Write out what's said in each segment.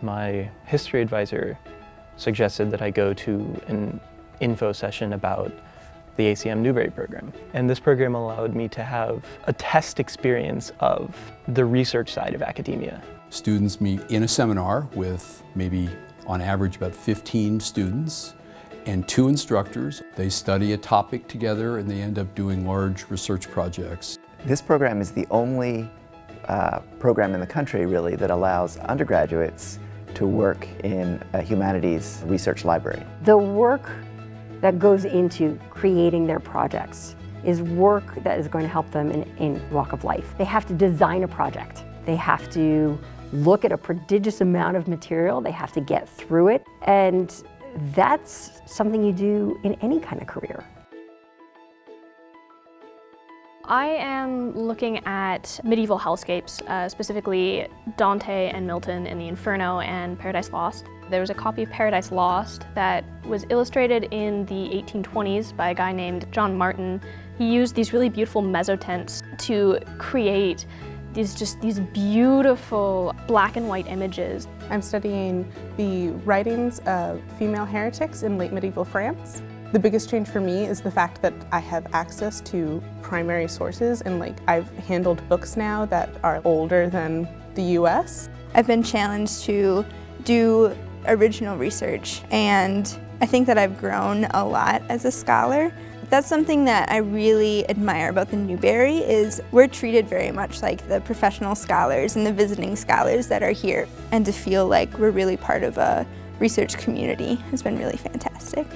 my history advisor suggested that I go to an info session about the ACM Newberry program. And this program allowed me to have a test experience of the research side of academia. Students meet in a seminar with maybe on average about 15 students and 2 instructors. They study a topic together and they end up doing large research projects. This program is the only program in the country really that allows undergraduates to work in a humanities research library. The work that goes into creating their projects is work that is going to help them in walk of life. They have to design a project. They have to look at a prodigious amount of material. They have to get through it. And that's something you do in any kind of career. I am looking at medieval hellscapes, specifically Dante and Milton in the Inferno and Paradise Lost. There was a copy of Paradise Lost that was illustrated in the 1820s by a guy named John Martin. He used these really beautiful mezzotents to create these beautiful black and white images. I'm studying the writings of female heretics in late medieval France. The biggest change for me is the fact that I have access to primary sources, and I've handled books now that are older than the US. I've been challenged to do original research, and I think that I've grown a lot as a scholar. That's something that I really admire about the Newberry is we're treated very much like the professional scholars and the visiting scholars that are here, and to feel like we're really part of a research community has been really fantastic.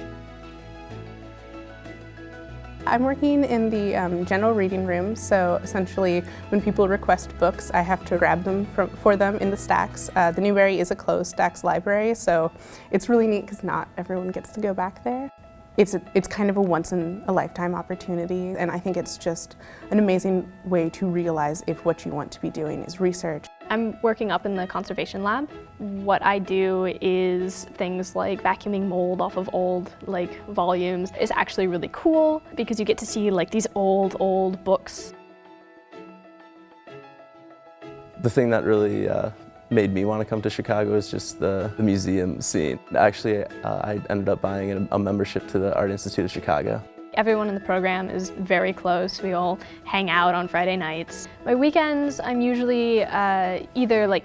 I'm working in the general reading room, so essentially when people request books, I have to grab them for them in the stacks. The Newberry is a closed stacks library, so it's really neat because not everyone gets to go back there. It's kind of a once-in-a-lifetime opportunity, and I think it's just an amazing way to realize if what you want to be doing is research. I'm working up in the conservation lab. What I do is things like vacuuming mold off of old volumes. It's actually really cool because you get to see these old books. The thing that really made me want to come to Chicago is just the museum scene. Actually, I ended up buying a membership to the Art Institute of Chicago. Everyone in the program is very close. We all hang out on Friday nights. My weekends, I'm usually either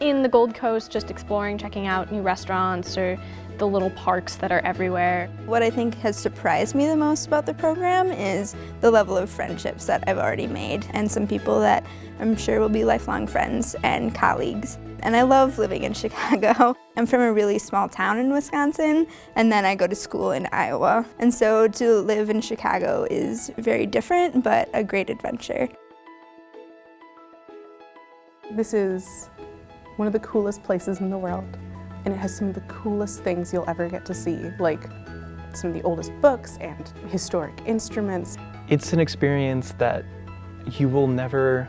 in the Gold Coast, just exploring, checking out new restaurants or the little parks that are everywhere. What I think has surprised me the most about the program is the level of friendships that I've already made, and some people that I'm sure will be lifelong friends and colleagues. And I love living in Chicago. I'm from a really small town in Wisconsin, and then I go to school in Iowa. And so to live in Chicago is very different, but a great adventure. This is one of the coolest places in the world, and it has some of the coolest things you'll ever get to see, like some of the oldest books and historic instruments. It's an experience that you will never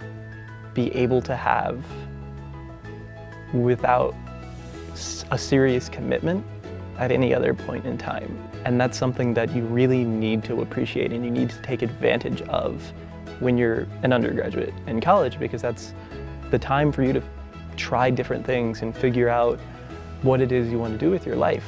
be able to have without a serious commitment at any other point in time. And that's something that you really need to appreciate and you need to take advantage of when you're an undergraduate in college, because that's the time for you to try different things and figure out what it is you want to do with your life.